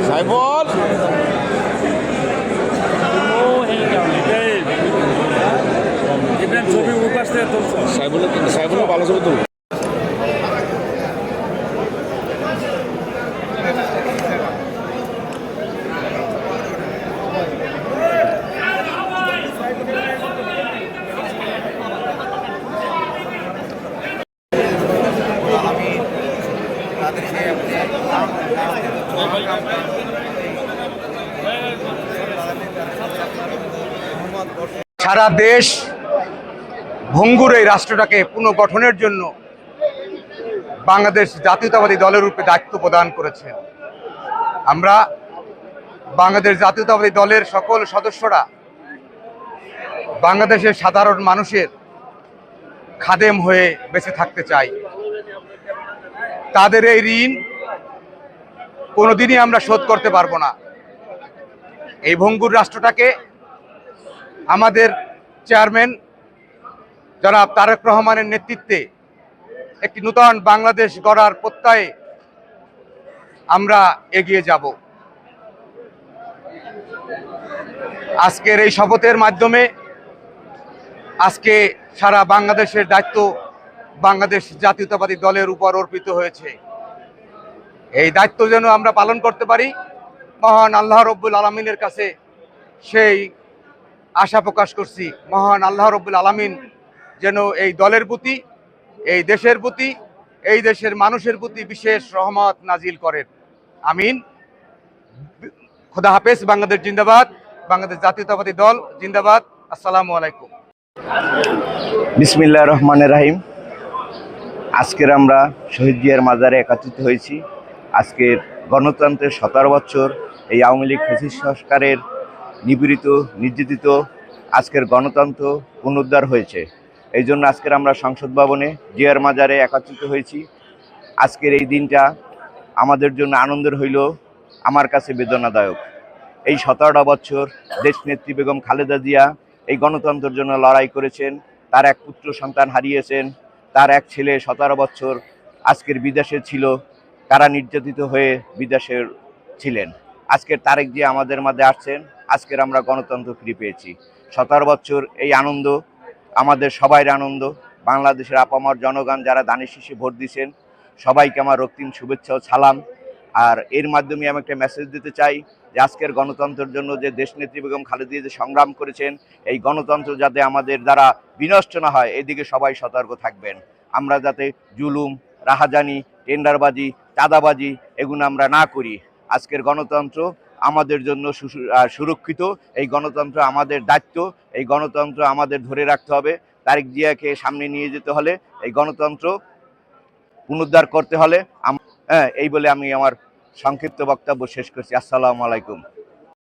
সাইবল ছবি উপাস থেকে তুলছো সাইবল ভালো ছবি তুল। সারা দেশ ভঙ্গুর এই রাষ্ট্রটাকে পুনর্গঠনের জন্য বাংলাদেশ জাতীয়তাবাদী দলের উপরে দায়িত্ব প্রদান করেছেন। আমরা বাংলাদেশ জাতীয়তাবাদী দলের সকল সদস্যরা বাংলাদেশের সাধারণ মানুষের খাদেম হয়ে বেঁচে থাকতে চাই। তাদের এই ঋণ কোনোদিনই আমরা শোধ করতে পারবো না। এই ভঙ্গুর রাষ্ট্রটাকে আমাদের চেয়ারম্যান জনাব তারেক রহমানের নেতৃত্বে একটি নূতন বাংলাদেশ গড়ার প্রত্যয়ে আমরা এগিয়ে যাব। আজকের এই শপথের মাধ্যমে আজকে সারা বাংলাদেশের দায়িত্ব বাংলাদেশ জাতীয়তাবাদী দলের উপর অর্পিত হয়েছে। এই দায়িত্ব যেন আমরা পালন করতে পারি, মহান আল্লাহ রব্বুল আলমিনের কাছে সেই আশা প্রকাশ করছি। মহান আল্লাহ রব্বুল আলমিন যেন এই দলের প্রতি, এই দেশের প্রতি, এই দেশের মানুষের প্রতি বিশেষ রহমত নাজিল করেন। আমিন। খোদা হাফেজ। বাংলাদেশ জিন্দাবাদ। বাংলাদেশ জাতীয়তাবাদী দল জিন্দাবাদ। আসসালামু আলাইকুম। বিসমিল্লাহির রহমানির রহিম। আজকের আমরা শহীদ জিয়ার মাজারে একত্রিত হয়েছি। আজকের গণতন্ত্রের 17 বছর এই আওয়ামী লীগ ফ্যাসিস্ট সংস্কারের নিপীড়িত নির্যাতিত আজকের গণতন্ত্র পুনরুদ্ধার হয়েছে। এই জন্য আজকের আমরা সংসদ ভবনে জিয়ার মাজারে একত্রিত হয়েছি। আজকের এই দিনটা আমাদের জন্য আনন্দের হইল, আমার কাছে বেদনাদায়ক। এই 17টা বছর দেশনেত্রী বেগম খালেদা জিয়া এই গণতন্ত্রের জন্য লড়াই করেছেন। তার এক পুত্র সন্তান হারিয়েছেন, তার এক ছেলে 17 বছর আজকের বিদেশে ছিল, কারা নির্যাতিত হয়ে বিদেশে ছিলেন। আজকের তারেক জিয়া আমাদের মাঝে আসছেন। আজকের আমরা গণতন্ত্র ফিরে পেয়েছি। 17 বছর এই আনন্দ আমাদের সবাইয়ের আনন্দ। বাংলাদেশের আপামর জনগণ যারা দানের শীষে ভোট দিয়েছেন সবাইকে আমার রক্তিম শুভেচ্ছা ও সালাম। আর এর মাধ্যমে আমি একটা মেসেজ দিতে চাই যে আজকের গণতন্ত্রের জন্য যে দেশনেত্রী বেগম খালেদা জিয়া সংগ্রাম করেছেন, এই গণতন্ত্র যাতে আমাদের দ্বারা বিনষ্ট না হয় এদিকে সবাই সতর্ক থাকবেন। আমরা যাতে জুলুম, রাহাজানি, টেন্ডারবাজি, চাঁদাবাজি এগুলো আমরা না করি। আজকের গণতন্ত্র আমাদের জন্য সুরক্ষিত। এই গণতন্ত্র আমাদের দায়িত্ব। এই গণতন্ত্র আমাদের ধরে রাখতে হবে। তারেক জিয়াকে সামনে নিয়ে যেতে হলে, এই গণতন্ত্র পুনরুদ্ধার করতে হলে এই বলে আমি আমার সংক্ষিপ্ত বক্তব্য শেষ করছি। আসসালামু আলাইকুম।